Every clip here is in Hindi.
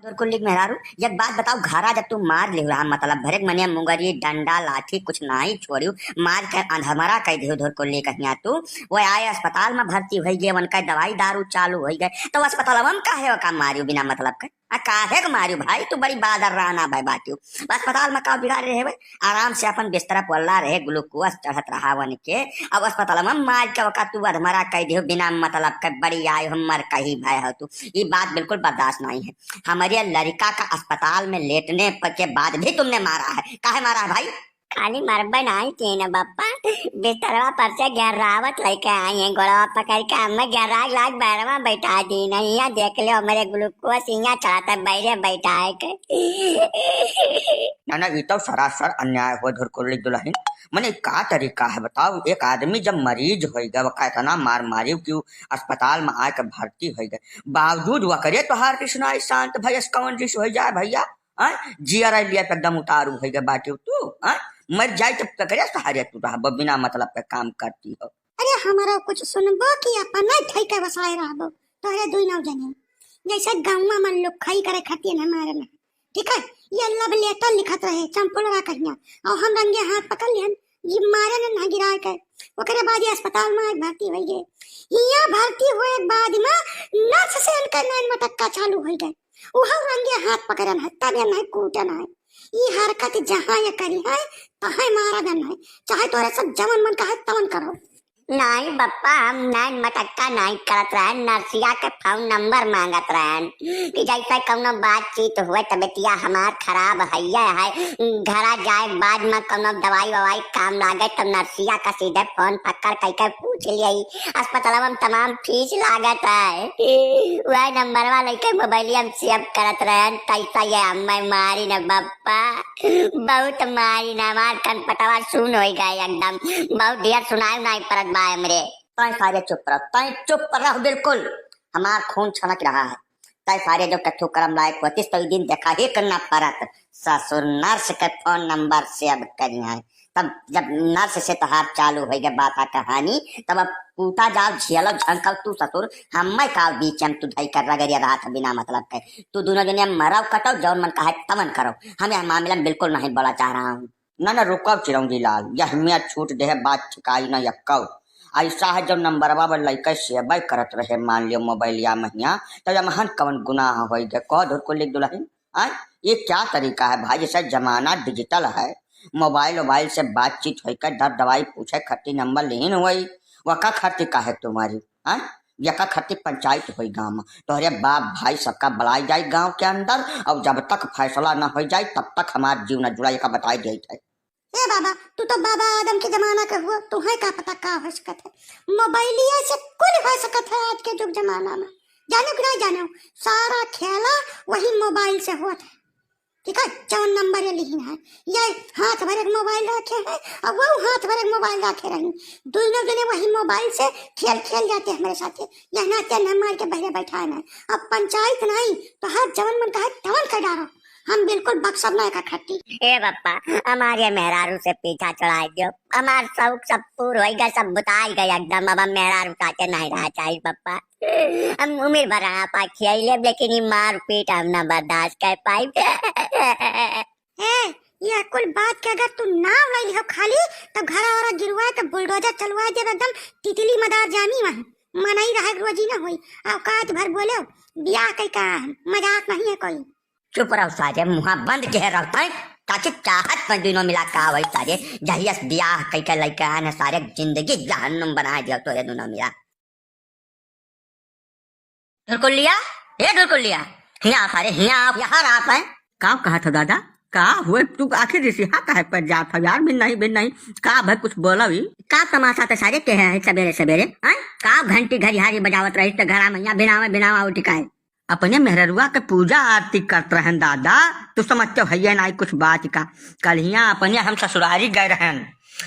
धुरकुल्ली मेहरारू एक बात बताओ घरा जब तू मार ले रहा मतलब भरे मनिया मुंगरी डंडा लाठी कुछ नहीं छोड़ियो मार के अंधमरा कह दियो धुरकुल्ली कहिया तू वो आए अस्पताल में भर्ती हो गए उनका दवाई दारू चालू हो गए तो अस्पताल हम काहे का मारियो बिना मतलब के काहे के मारियो भाई तू बड़ी बादर रहना भाई बाटियो अस्पताल में का बिगाड़ रहे आराम से अपन बिस्तर पल्ला रहे ग्लूकोज चढ़त रहा वन के अब अस्पताल में मार के वका तू अधमरा कह दियो बिना मतलब के बड़ी आय हमर कही भाई हो तू ये बात बिल्कुल बर्दाश्त नहीं है। हमारे लड़का का अस्पताल में लेटने के बाद भी तुमने मारा है काहे मारा है भाई? खाली मरबे नहीं थी ना बापा बिस्तरवा पर से गिरावत लेके आई है गोड़वा पकड़ के हमें गिरा लाख बैरवा बैठा दी नहीं यहाँ देख लो मेरे ग्लूकोज यहाँ चढ़ाता बैरे बैठा है ना ये तो सरासर अन्याय हो धुरकुल्ली दुल्हन मने का तरीका है बताओ एक आदमी जब मरीज हो गया वह इतना मार मारी क्यों अस्पताल में आकर भर्ती हो गए बावजूद वह करे तो हार कृष्णा शांत भाई कौन जिस हो जाए भैया जिया लिया एकदम उतारू हो गए बाटे तू मर जाए तब तक सहारे तू रहा बिना मतलब पे काम करती हो। अरे हमारा कुछ सुनबो कि अपन नहीं ठई के बसाए रहबो तोरे दुई नौ जने जैसे गांव में लोग खई करे खातिर हमारे में ठीक है ये लव लेटर लिखत रहे चंपुलवा कहिया और हम रंगे हाथ पकड़ लियन ये मारे ने ना गिरा के ओकरे बाद ये अस्पताल में भर्ती हो गए यहाँ भर्ती हुए बाद में नर्स से उनका नैन मटक्का चालू हो गए वहाँ रंगे हाथ पकड़न है तब नहीं कूटन है ये हरकत जहाँ ये करी है तहाँ मारा गन है चाहे तोरे सब जमन मन का है तमन करो नहीं बप्पा हम नहीं मटक्का नहीं करत रहे नर्सिया के फोन नंबर मांगत रहे कि जैसे कौनो बातचीत हुए तबियतिया हमार खराब है घरा जाए बाद में कौनो दवाई ववाई काम लागे तो नर्सिया का सीधे फोन पकड़ कह पूछ लिया अस्पताल में तमाम फीस लागत है वह नंबर वाले के मोबाइल हम सेव करत रहे कैसा ये हमें मारी न बप्पा बहुत मारी न हमार कनपटवा सुन हो गए एकदम बहुत देर सुनाई नहीं परत मेरे तय सारे चुप रहो बिल्कुल हमार खून छनक रहा है तय सारे जो कथु कर्म लायक होती तो दिन देखा ही करना पड़त ससुर नर्स के फोन नंबर से अब करिया है तब जब नर्स से तहार चालू हो गया बात कहानी तब अब पूता जाल झेलो झंकल तू ससुर हमें का बीच में तू धई कर रगड़िया रहा था बिना मतलब के तू दोनों जने मराओ कटो जौन मन कहा तमन करो हमें मामला बिल्कुल नहीं बोला चाह रहा हूँ ना रुको चिरौंजी लाल यह हमें छूट दे बात ठिकाई न यक्कौ ऐसा है जब नंबरवा लड़का सेवा करत रहे मान लियो मोबाइलिया महिया तो जब महन कवन गुनाह हो गए कह धुरकुल्ली दुल्हन ये क्या तरीका है भाई जैसा जमाना डिजिटल है मोबाइल से बातचीत होकर दर दवाई पूछे खट्टी नंबर लेन हुई वका खर्ती का है तुम्हारी यका खर्ती पंचायत हुई गाँव में तोहरे बाप भाई सबका बुलाई जाए गाँव के अंदर और जब तक फैसला न हो जाए तब तक हमारे जीवन जुड़ा का बताई गई है। ए बाबा तू तो बाबा आदम के जमाना का हुआ तुम्हें का पता का हो सकत है मोबाइलिया से कुल हो सकत है आज के जुग जमाना में जानो कि नहीं जानो सारा खेला वही मोबाइल से हुआ था ठीक है जौन नंबर ये लिखना है ये हाथ भर एक मोबाइल रखे हैं और वो हाथ भर एक मोबाइल रखे रही दोनों जने वही मोबाइल से खेल जाते हैं हमारे साथ यह ना क्या न मार के बहरे बैठाए ना अब पंचायत नहीं तो हर जवन मन का है तवन कर डालो हम बिल्कुल बक्सर नहीं का खट्टी ए बप्पा हमारे मेहरारू से पीछा चढ़ाई दियो हमार शौक सब पूर हो गया सब बुताई गया एकदम अब मेहरारू काटे नहीं रहा चाहिए बप्पा हम उम्र भर पा खियाइले लेकिन ये मार पीट हम ना बर्दाश्त कर पाई ये कुल बात के अगर तू नाम ले लियो खाली तो घर और गिरवा के बुलडोजर चलवा दे एकदम तितली मदार जामी वहां मनाई रहे रोजी ना हुई औकात भर बोले ब्याह कई का मजाक नहीं है कोई चुप रहो सारे मुहा बंद के रहता है ताकि चाहत में दोनों मिला का वही सारे जहियस ब्याह कई के लइका आने सारे जिंदगी जहन्नुम बना दिया तोरे दोनों मिला। धुरकुल्लिया हिया सारे हिया आप यहाँ रात है का कहा था दादा का हुए तू आखिर रिसिहा का है पर जा था यार बिन नहीं का भाई कुछ बोला ही का तमाशा ते सारे के है सवेरे सवेरे का घंटी घड़ियारी बजावत रही तो घरा में बिनावा उठिकाए अपने मेहरुआ के पूजा आरती करते रहे दादा तू समझते भैया ना कुछ बात का कल हिया अपने हम ससुरारी गए रहे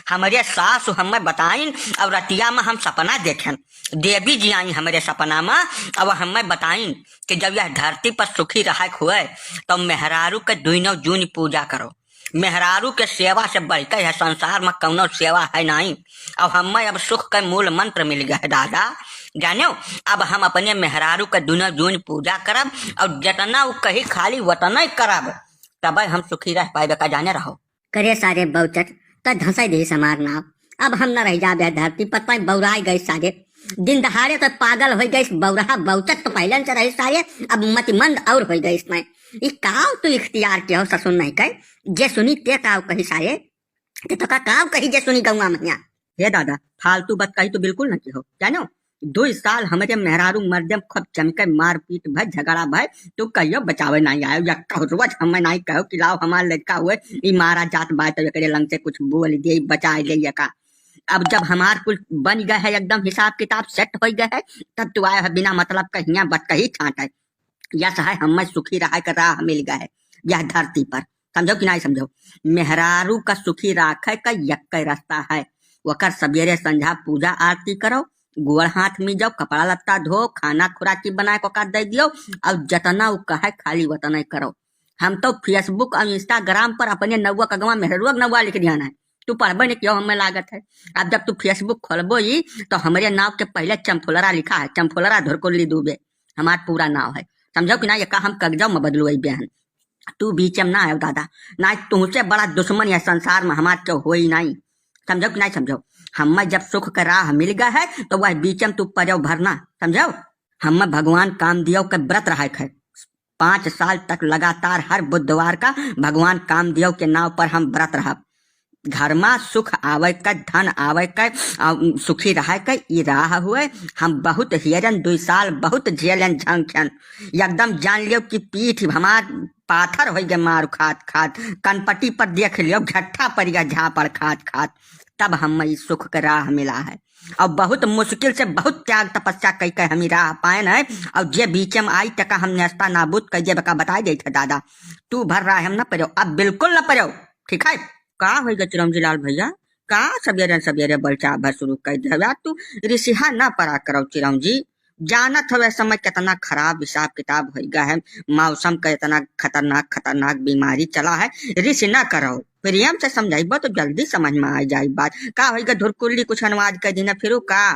हमारे सास हमें बताइन और रतिया में हम सपना देखें देवी जी आई हमारे सपना में अब हमें बताइन कि जब यह धरती पर सुखी रहा हुए तो मेहरारू के दुनों जून पूजा करो मेहरारू के सेवा से बढ़कर है संसार में कौनो सेवा है नहीं अब हमें अब सुख के मूल मंत्र मिल गया है दादा जानो अब हम अपने मेहरारू का दुना जून पूजा करब और जतना वो कही खाली वतना ही करब तब हम सुखी रह पाए का जाने रहो। करे सारे बहुचट त धंसाई दे समार नाव। अब हम न रह जाबे धरती पर तय बौराई गए सारे दिन दहाड़े तो पागल हो गई बौरा बहुचट तो पहले से रही सारे अब मतिमंद और हो गई इसमें ये काव तो इख्तियार के हो ससुन नहीं कह जे सुनी ते काव कही सारे ते तो काव कही जे सुनी गौवा मैया। हे दादा फालतू बात कही तो बिल्कुल नहीं हो जानो 2 साल हमारे मेहरारू मर्दम खूब चमके मारपीट भाई झगड़ा भाई तो कहियो बचावे नहीं आयो या रोज हमें नहीं कहो कि लाओ हमार लड़का हुए ई मारा जात बात तो एकरे लंग से कुछ बोल दे बचा ले का। अब जब हमार कुल बन गए है एकदम हिसाब किताब सेट हो गए है तब तू आया है बिना मतलब कहिया बत कही छाट है या सहाय हमें सुखी रहा कर रहा मिल गया है यह धरती पर समझो कि नहीं समझो। मेहरारू का सुखी राखे का यक रास्ता है वकर सवेरे संझा पूजा आरती करो गोड़ हाथ में जाओ कपड़ा लत्ता धो खाना खुराकी बनाए को दे दियो और जतना वो कहे खाली वतना ही करो। हम तो फेसबुक और इंस्टाग्राम पर अपने नौवा कगवा मेहरुआ नौवा लिख दिया है तू पढ़बे नहीं क्यों हमें लागत है। अब जब तू फेसबुक खोलबो ही तो हमारे नाव के पहले चंफोलरा लिखा है चंफोलरा धुरकुल्ली दुबे हमारा पूरा नाव है समझो कि ना ये का हम कगजाओ में बदलू बहन तू बीच में ना आयो दादा ना तुमसे बड़ा दुश्मन है संसार में हमारे क्यों हो ही नहीं समझो कि नहीं समझो। हमें जब सुख का राह मिल गया है तो वह बीचम तू पर्यो भरना समझो। हमें भगवान कामदेव के व्रत रहा है 5 साल तक लगातार हर बुधवार का भगवान कामदेव के नाव पर हम व्रत रहा घर में सुख आवे का धन आवे का सुखी रहा का ये राह हुए हम बहुत हियरन 2 साल बहुत झेलन झंखन एकदम जान लियो कि पीठ हमार पाथर हो गए मारू खात खात कनपट्टी पर देख लियो झट्ठा पड़ गया झापड़ खात खात तब हमें इस सुख का राह मिला है और बहुत मुश्किल से बहुत त्याग तपस्या कई के हम राह पाए है और जे बीच में आई तक हम नस्ता नाबूद कर जे बका बता दे थे दादा तू भर रहा है हम न पड़ो अब बिल्कुल न पड़ो ठीक है का हो गया चिरंजी लाल भैया का सवेरे सवेरे बलचा भर शुरू कर दिया तू ऋषिहा न परा करो चिरंजी जानत हवे समय कितना खराब हिसाब किताब हो गया है मौसम का इतना खतरनाक बीमारी चला है ऋषि न करो प्रेम से समझाइबो तो जल्दी समझ में आ जाए बात का होगा धुरकुल्ली कुछ अनुवाद कर देना फिर का।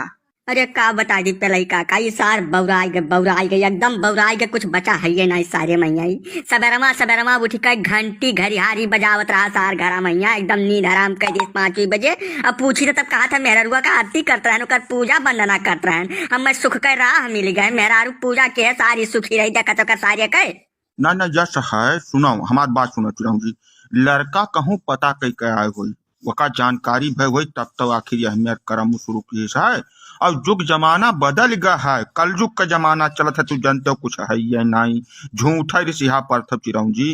अरे का बता दी पहले का ये सार बौराई गए एकदम बौराई के कुछ बचा है ये नहीं सारे मैया सबेरमा उठ कर घंटी घरिहारी बजावत रहा सार घरा मैया एकदम नींद हराम कर दी 5 बजे। अब पूछी तो तब कहा था मेहरुआ का आरती करते रहन पूजा वंदना करते रहन हम सुख कर राह मिल गए मेहरारू पूजा के सारी सुखी रही देखा तो कर सारे कहे ना यश है सुनो हमार बात सुनो चिरंजी जी लड़का कहूँ पता कई के आए हुई वका जानकारी भय हुई तब तो आखिर यह मेर कर्म शुरू किए है और युग जमाना बदल गया है कलयुग का जमाना चलत है तू जानते हो कुछ है ये नहीं झूठ है ऋषिहा पर चिरंजी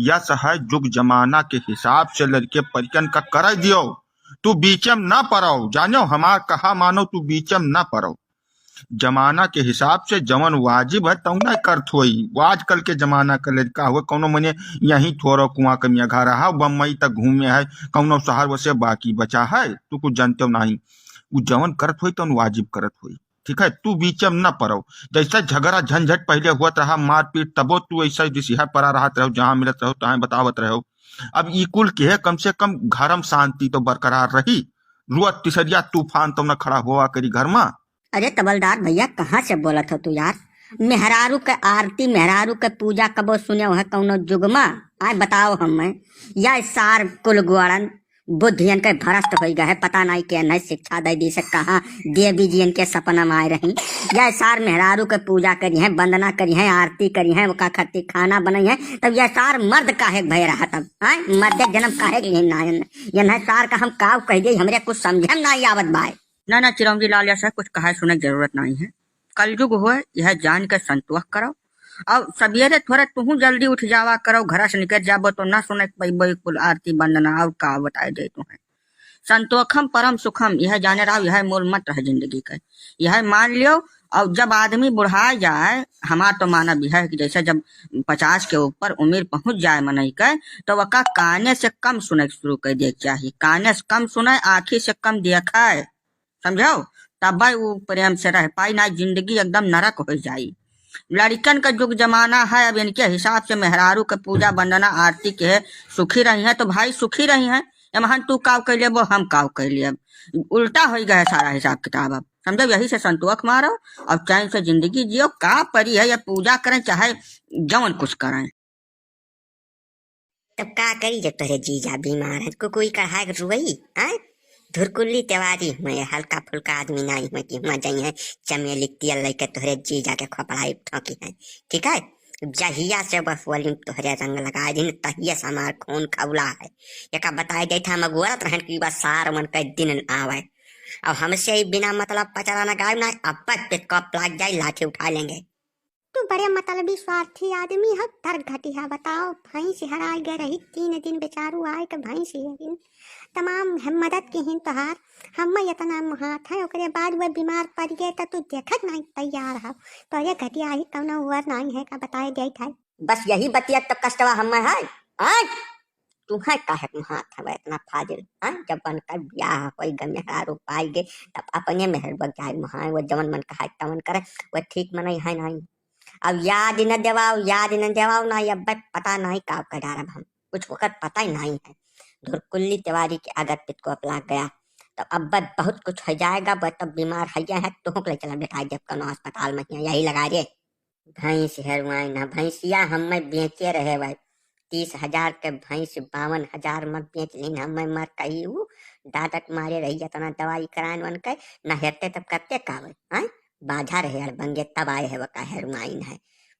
यश है युग जमाना के हिसाब से लड़के परिचन का कर दियो तू बीचम ना पड़ो जानो हमार कहा मानो तू बीचम ना पड़ो जमाना के हिसाब से जवन वाजिब है तौ ना करत होई वो आजकल के जमाना का लड़का हुआ कौनो मने यही थोड़ा कुआं कमिया घा रहा बम्बई तक घूमे है कौनो शहर वसे बाकी बचा है तू कुछ जानते हो नहीं वो जवन करत हुई तो वाजिब करत हुई ठीक है तू बीचम न पड़ो जैसा झगड़ा झंझट पहले हुआ रहा मारपीट तबो तू ऐसा ऋषिहा पड़ा रहत रहो जहाँ मिलत रहो तहाँ बतावत रहो अब ई कुल के कम से कम घरम शांति तो बरकरार रही रुआ तिसरिया तूफान तो न खड़ा हुआ करी घर में। अरे तबलदार भैया कहाँ से बोला था तू यार मेहरारू के आरती मेहरारू के पूजा कबो सुने है कौनो जुगमा आए बताओ हमें या सार कुल गुआड़न बुद्धियन के भ्रष्ट हो गया है पता नहीं क्या नहीं शिक्षा दे दी से कहाँ देवी जी के सपना में आए रही या सार मेहरारू के पूजा करी है वंदना करी है आरती करी है वो खाती खाना बनाई है तब यह सार मर्द काहे भय रहा तब मर्द जन्म काहे ये सार का हम काव कह दिए हमरे कुछ समझे नहीं आवत भाई ना चिरंजी लाल ऐसा कुछ कहा सुने की जरूरत नहीं है कलयुग हुए यह जान कर संतोष करो और सवेरे थोड़ा तू जल्दी उठ जावा करो घर से निकल जाबो तो ना सुने कुल आरती वंदना और का बताए दे तुम्हें संतोखम परम सुखम यह जाने रहो यह मूल मत है जिंदगी का यह मान लियो। और जब आदमी बुढ़ा जाए हमार तो मानव यह है कि जैसे जब 50 के ऊपर उम्र पहुंच जाए मनई के तो वका काने से कम सुने शुरू कर दे चाहिए काने से कम सुने आँखी से कम देखा समझो तब वो प्रेम से रह पाई ना जिंदगी एकदम नरक हो जाई। लड़कन का युग जमाना है अब इनके हिसाब से मेहरारू के पूजा वंदना आरती के सुखी रही है तो भाई सुखी रही है एमहन तू काव कर ले वो हम काव कर लिए उल्टा हो गया है सारा हिसाब किताब अब समझो, यही से संतोष मारो और चैन से जिंदगी जियो। का परी है, या पूजा करें चाहे जवन कुछ करें। तब का करी जब तोरे जीजा बीमार है को कोई कहा रुई है धुरकुल्ली तिवारी हुए हल्का फुल्का आदमी नहीं हुए कि हुआ जाई है चमेली तेल लेके तोहरे जीजा के खोपड़ाई ठोकी है। ठीक है, जहिया से बस वली तोहरे रंग लगा दिन तहिया से हमार खून खौला है। यका बताए गई था हम गोरत रहन की बस सार मन के दिन आवे। अब हमसे ही बिना मतलब पचराना गायब ना अब पे कप लाग जाए लाठी उठा लेंगे। तू बड़े मतलबी स्वार्थी आदमी है। तर घटिया बताओ, भैंस हरा गए रही 3 दिन बेचारू आए के भैंस ही तमाम मदद की हिन तोहार हम इतना मुहात है। ओकरे बाद वह बीमार पड़ गए तो तू देखत नहीं तैयार है। तो ये घटिया ही कौनो हुआ नहीं है का बताए गई था। बस यही बतिया तब कष्टवा हम है तुम्हें काहे मुहात है इतना फाजिल है। जब बन कर ब्याह कोई गमे हारो पाई गे तब अपने मेहर बजाय मुहाय वो जवन मन कहा तवन करे वो ठीक मन है नहीं। अब याद न देवाओ ना अब पता नहीं का करा हम कुछ वक्त पता ही नहीं है। धुरकुल्ली तिवारी के अगर पित को अपला गया तो अब बहुत कुछ हो जाएगा। तब बीमार है तो ले चला बैठा जब कनो अस्पताल में यही लगा रे। भैंस हेरुआई ना भैंसिया हम बेचे रहे भाई 30,000 के भैंस 52,000 में बेच ली हम मर कही दादक मारे रही इतना दवाई करान वन के न हेरते तब करते कावे बाधा रहे बंगे तब आए है वका हेरुआइन है।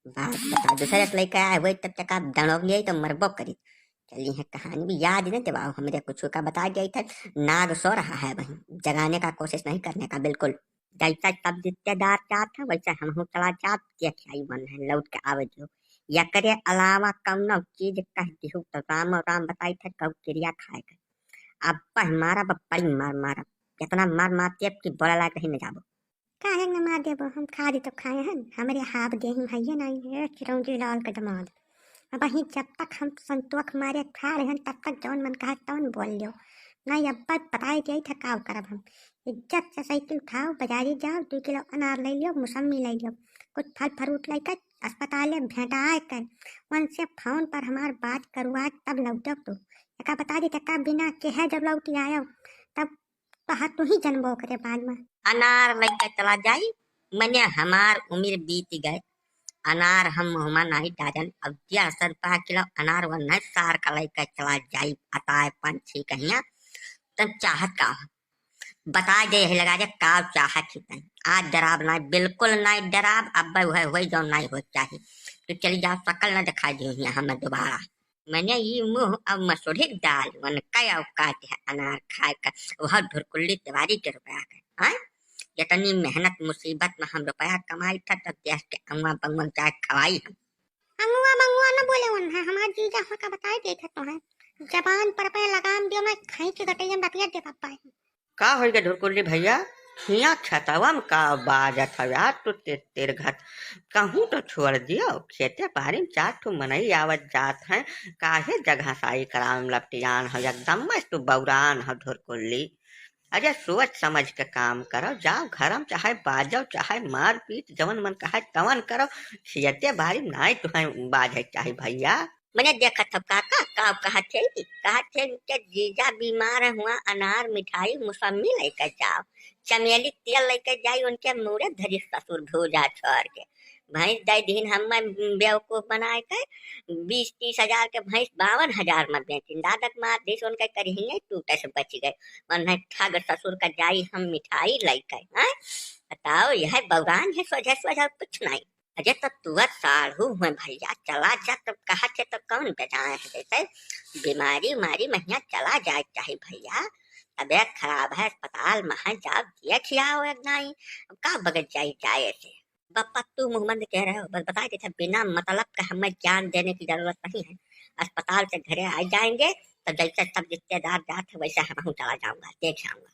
बात बता दूसरे लेके आए वही तब तक आप दणोग लिए तो मरबो करी। चली है कहानी भी याद नहीं दिवाओ हमरे कुछ का बता गया था। नाग सो रहा है वहीं जगाने का कोशिश नहीं करने का बिल्कुल। जैसा तब रिश्तेदार चाहत है वैसे हम चला चाहत के खियाई मन है लौट के आवे जो या करे अलावा कौन चीज कह दिहु तो राम बताई थे कब क्रिया खाए के अब हमारा बड़ी मारा इतना मारते कि बड़ा ला कहीं न जाबो काहे न मार देबो हम खा दे तो खाए हैं। हमारे हाथ दे है नहीं है चिरौंजी लाल का दमाद। अब वही जब तक हम संतोष मारे खा रहे हैं तब तक जौन मन कहा तौन बोल लो नहीं। अब बताए गई था काव करब हम इज्जत से साइकिल उठाओ बाजारी जाओ 2 किलो अनार ले लियो मौसमी ले लियो कुछ फल फ्रूट लेकर अस्पताल में भेंटाए कर उनसे फोन पर हमार बात करवा तब लौटो। तो का बता दी तक बिना कहे जब लौटी आयो तब कहा तू ही जन्मो करे बाद में अनार लेकर चला जाई। मैंने हमार उम्र बीत गए अनार हम हुमा नहीं डाजन अब 10 रुपया किलो अनार वन है सार का लेकर चला जाई अताए पंछी कहिया तब चाहत का बता दे लगा जा का चाहत नहीं आज डराब नहीं बिल्कुल नहीं डराब अब वही जो नहीं हो चाहिए तो चली जाओ शकल न दिखाई दी हमें दोबारा। मैंने ये मुंह अब मसूढ़ी डाल वन कई औकात है अनार खाए का वह धुरकुल्ली तिवारी के रुपया का इतनी मेहनत मुसीबत में हम रुपया कमाई था तब देश के अमुआ बंगुआ चाय खवाई हम अमुआ मंगुआ न बोले उन है हमार जीजा हो का बताए दे तो है जबान पर पे लगाम दियो मैं खाई के गटैया बतिया दे पापा का हो गया धुरकुल्ली भैया हिया छतवम का बाजत हवा तो तेर घर कहूँ तो छोड़ दियो खेते पारी 4 ठो मनई आवत जात है काहे जगह साई कराम लपटियान हो एकदम मस्त बौरान हो धुरकुल्ली। अरे सोच समझ के काम करो जाओ घरम चाहे बाजो चाहे मार पीट जवन मन कहा तवन करो खेते बारी नाई तुम्हें बाजे चाहे भैया। मैंने देखा था काका कहा थे कि जीजा बीमार हुआ अनार मिठाई मौसमी लेकर जाओ चमेली तेल लेकर जाई उनके मुरे धरी ससुर भूजा छोड़ के भैंस दे दिन हम बेवकूफ बनाए के 20-30 हजार के भैंस 52,000 में बेची दादक मार देश उनके करिए टूटे से बच गए मन ठग ससुर का जाई हम मिठाई लेकर बताओ यह बौरान है सोझा कुछ नहीं। अजय तो तुअर साढ़ू हुए भैया चला जा तब कहा थे तो कौन बजाए है जैसे बीमारी उमारी महिया चला जाए चाहे भैया तबियत खराब है अस्पताल में है जाओ देख आओ एक नहीं का बगत जाए से बप्पा तू मुहम्मद कह रहे हो बस बता देते बिना मतलब का हमें ज्ञान देने की जरूरत नहीं है। अस्पताल से घरे आ जाएंगे तो जैसे सब रिश्तेदार जाते वैसे हम चला जाऊंगा देख आऊंगा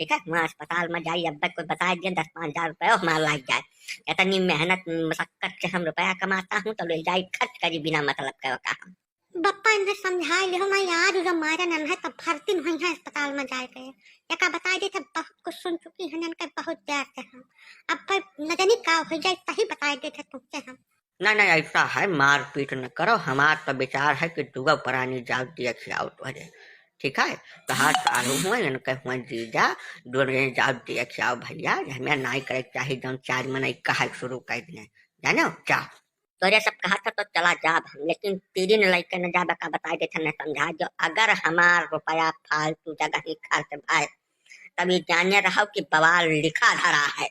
ठीक है। वहाँ अस्पताल में जाइए अब कोई बता दिया 10-5 हजार रुपये हमारा लग जाए इतनी मेहनत मशक्कत से हम रुपया कमाता हूँ तो ले जाए खर्च करी बिना मतलब का काम बप्पा इन्हें समझा लियो मैं यार जो मारा नन है तब भर्ती नहीं है अस्पताल में जाए गए या बता दे थे बहुत कुछ सुन चुकी है नन के बहुत प्यार से हम अब पर न जानी का हो जाए तही बता दे थे तुमसे हम नहीं ऐसा है मार पीट न करो हमार तो विचार है कि दुआ परानी जाग दिया खिलाओ तो ठीक है। तो हाँ सारू हुआ इनके हुआ जीजा दोनों जाओ देख आओ भैया, हमें नहीं करे चाहिए जौन चार मनाई कहा शुरू कर दिए जानो जा। तोरे सब कहा था तो चला जाब हम, लेकिन तेरी न लड़के न जाबा का बता देते न समझा जो अगर हमार रुपया फालतू जगह ही खर्च भाई तभी जाने रहो कि बवाल लिखा धरा है।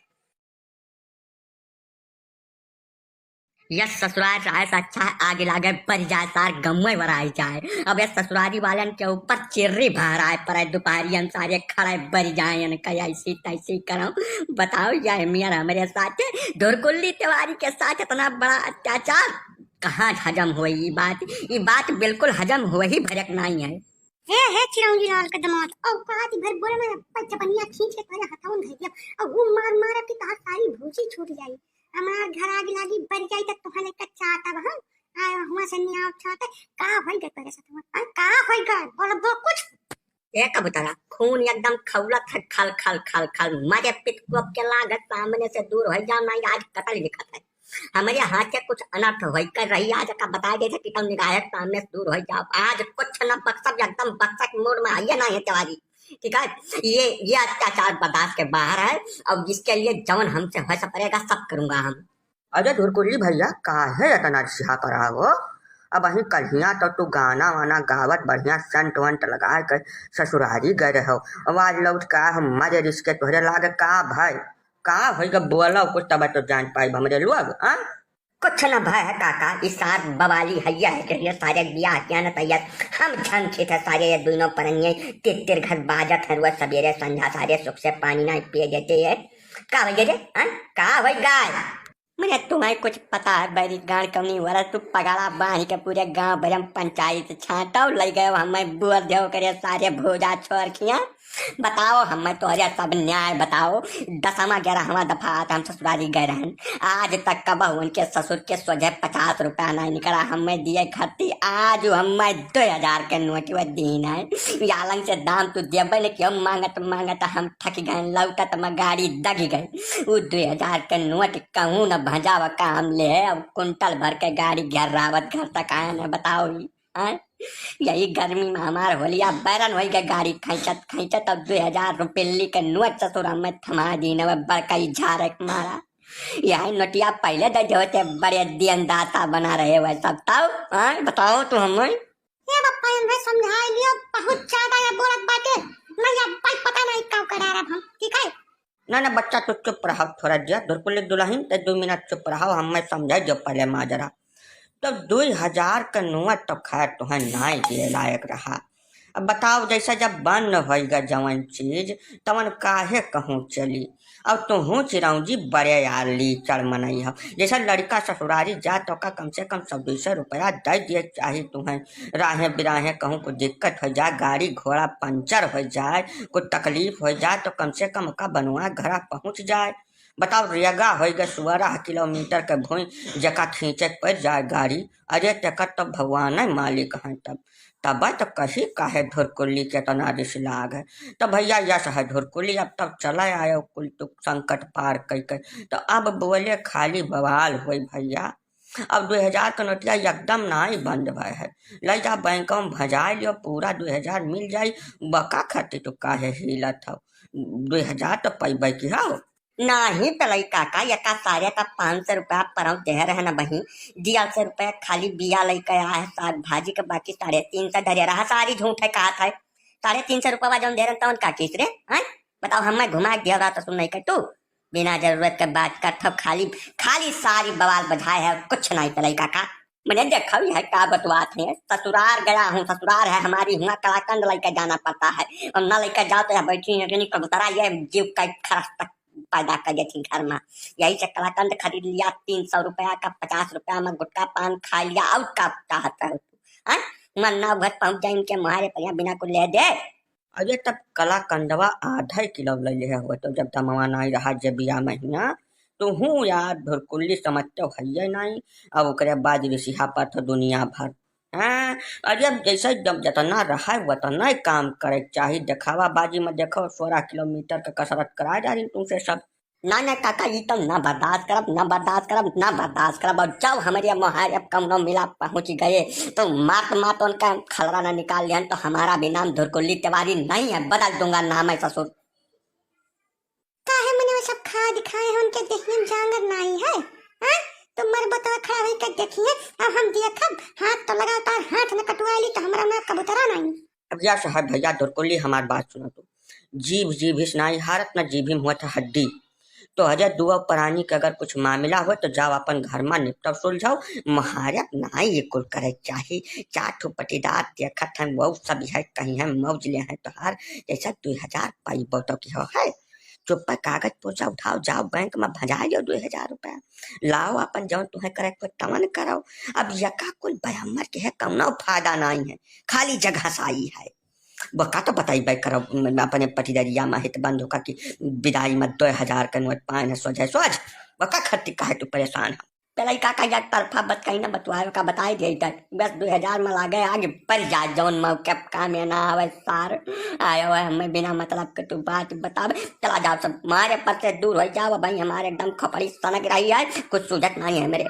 यस ससुराल चाहे तो अच्छा है, आगे लागे बढ़ जाए सार गमुए भराई जाए। अब ये ससुरारी वालन के ऊपर चिर्री भराए पर दोपहरी सारे खड़े बढ़ जाए ऐसी तैसी करो। बताओ ये मियाँ हमारे साथ धुरकुल्ली तिवारी के साथ इतना बड़ा अत्याचार कहाँ हजम हुई। ये बात बिल्कुल हजम हुआ ही भरक नहीं है। हे चिरौंजी लाल का दमाद और कहाती भर बोले मैं पचपनिया खींचे तारे हथावन धर दिया और वो मार के तार सारी भूसी छूट जाई। हमार घर आगे लागी बढ़ जाई त तोहले का चाटा बहन आ हुआ से नहीं आओ चाटे का होई गए तेरे साथ का होई गए बोल कुछ एक बता खून एकदम खौलत है खल खल खल खल मरे पिट को के लागत सामने से दूर हो जा नहीं आज कतल लिखत है हमारे हाथ से कुछ अनर्थ हो कर रही आज का बता दे कि तुम निगाहक सामने से दूर हो जाओ आज कुछ न बक्सक एकदम बक्सक मोड़ में आइए ना है तिवारी। ठीक है ये अत्याचार बर्दाश्त के बाहर है और जिसके लिए जवन हमसे हो सकेगा सब करूंगा हम। अरे धुरकुल्ली भैया काहे इतना रिहा पर आवो, अब अही कहिया तो तू गाना वाना गावत बढ़िया संट वंट लगा कर ससुरारी गए रहो। अब आज लौट का हमारे रिश्ते तोहरे लागे का भाई का होगा बोला कुछ तब तो जान पाई हमरे लोग। कुछ न भय है काका इस सार बवाली हैया है कि सारे बियाह किया न तैयार हम छन थे सारे ये दोनों परनिये तितर घर बाजत है वो सवेरे संध्या सारे सुख से पानी ना पिए देते है का हो गए का हो गाय मुझे तुम्हें कुछ पता है बैरी गाड़ कमी हो रहा तू पगाड़ा बांध के पूरे गांव भरम पंचायत छाटा लग गए हमें बुआ देव करे सारे भोजा छोड़ खिया बताओ हमें तोहरे सब न्याय बताओ। 10वां 11वां दफा हम ससुराली गए रहन आज तक कब उनके ससुर के सोझे 50 रुपया नहीं निकला हमें दिए खर्ची आज हमें 2000 के नोट वो दीन है यालंग से दाम तू देवे ने क्यों मांगत हम थक गए लौटत में गाड़ी दग गई वो 2000 के नोट कहूँ न भजाव काम ले अब कुंटल भर के गाड़ी घेरावत घर तक आए न बताओ यही गर्मी में हमार होलिया बैरन हो गए गाड़ी खैचत अब 2000 रुपये के नोट ससुर हमें थमा दी न बड़का झारक मारा यही नोटिया पहले दे होते बड़े दियनदाता बना रहे हुए सब बताओ तो हमें ये बप्पा ने समझा लियो बहुत ज्यादा ये बोलत बाटे मैं अब पता नहीं का करा रहा हम। ठीक है ना बच्चा तो चुप रहो थोड़ा दिया धुरकुल्ली दुल्हन तो 2 मिनट चुप रहो हमें समझाए जो पहले माजरा तो 2000 का नोट तो खैर तुम्हें नहीं दिए लायक रहा। अब बताओ जैसा जब बंद होगा जवन चीज तवन काहे कहूँ चली अब तुहू चिरौंजी बड़े यार ली चढ़ मनई हो जैसा लड़का ससुरारी जा तो का कम से कम 100-200 रुपया दे दिए चाहिए तुम्हें राहें बिराहें कहूँ कुछ दिक्कत हो जाए गाड़ी घोड़ा पंचर हो जाए कुछ तकलीफ हो जाए तो कम से कम का बनवा घर पहुँच जाए। बताओ रेगा हो गए 16 किलोमीटर के भूमि जका खींचे पड़ जाए गाड़ी अरे तक तो भगवान मालिक हैं तब तो कही काहे धुरकुल्ली के तना रिश लाग है। तो भैया यश है धुरकुल्ली अब तक चला आयो कुल तुक संकट पार कर तो अब बोले खाली बवाल हो भैया अब 2000 का नोटिया एकदम नहीं बंद भय है ले जा बैंक में भजा लियो पूरा 2000 मिल जाये बका खाती तो काहे हिलत हो 2000 तो पैबे की हो नहीं तलई काका यका सारे का 500 रुपया परव दे रहे न बही दिया से रुपया खाली बिया लई के आया है साग भाजी के बाकी 350 धरे रहा सारी झूठ है कहा था 350 रुपया जौन दे रहे तवन का किस रे बताओ हमें घुमा दिया रहा तो सुन नहीं कर तू बिना जरूरत के बात कर तब खाली सारी बवाल बजाए है कुछ नहीं तलई काका मैंने देखा है क्या बतवात है ससुराल गया हूँ ससुराल है हमारी हुआ कलाकंद लेकर जाना पड़ता है और न लेकर जाओ तो बैठी कबूतरा ये जीव का खरस तक पैदा कर देती घर में यही से कलाकंद खरीद लिया 300 रुपया का 50 रुपया में गुटका पान खा लिया और का चाहता है मन ना घर पहुंच जाए इनके मुहारे पर बिना को ले दे अरे तब कलाकंदवा आधा किलो ले ले हुआ तो जब तमवा नहीं रहा जब बिया महीना तो हूँ यार धुरकुल्ली समझते है नहीं अब ओकरे बाद ऋषिहा पर तो दुनिया भर अरे अब जैसे जितना रहा है उतना काम करे चाहिए दिखावा बाजी में देखो 16 किलोमीटर का कसरत करा जा रही तुमसे सब ना ना काका ये तो ना बर्दाश्त करब ना बर्दाश्त करब ना बर्दाश्त करब। और जब हमारे मोहार अब कम मिला पहुंच गए तो मात मात उनका खलरा ना निकाल लिया तो हमारा भी नाम धुरकुल्ली तिवारी नहीं है, बदल दूंगा नाम है ससुर। काहे मने वो सब खा दिखाए हैं उनके देखने में जांगर नहीं है। हाँ तुम मर बता खड़ा होई के देखिए अब हम देखब हाथ तो लगाता हाथ न कटवाली तो हमरा ना कबूतरा नहीं। अब या साहब भैया धुरकुल्ली हमारी बात सुनो तो जीभ जीभ इस नाई हारत न जीभी में हुआ था हड्डी। तो हजर दुआ प्राणी के अगर कुछ मामला हो तो जाओ अपन घर में निपटाव सुलझाओ। महारत ना ये कुल करे चाहिए। चार ठो पटीदार देखत हैं वो सब है कहीं है मौज ले हैं तोहार जैसा 2000 पाई बोतो की हो है। चुप पर कागज पोछा उठाओ जाओ बैंक में भजा जाओ 2000 रुपया लाओ अपन जौन तुम्हें करे को तमन करो। अब यका कुल बयामर के है कौनो फायदा नहीं है, खाली जगह साई है। बका तो बताई बाई करो अपने पटीदरिया में हित बंद होकर कि विदाई में 2000 का नोट पाए सोझे सोझ बका खट्टी का है तू परेशान है। पहले काका या तरफा बत कहीं ना बतवाए का बताई दे तक बस 2000 में लागे आगे पर जा जौन मौके काम में ना आवे सार आया हुआ हमें बिना मतलब के तू बात बतावे चला जाओ सब हमारे पर से दूर हो जाओ भाई। हमारे एकदम खपड़ी सनक रही है कुछ सूझत नहीं है मेरे।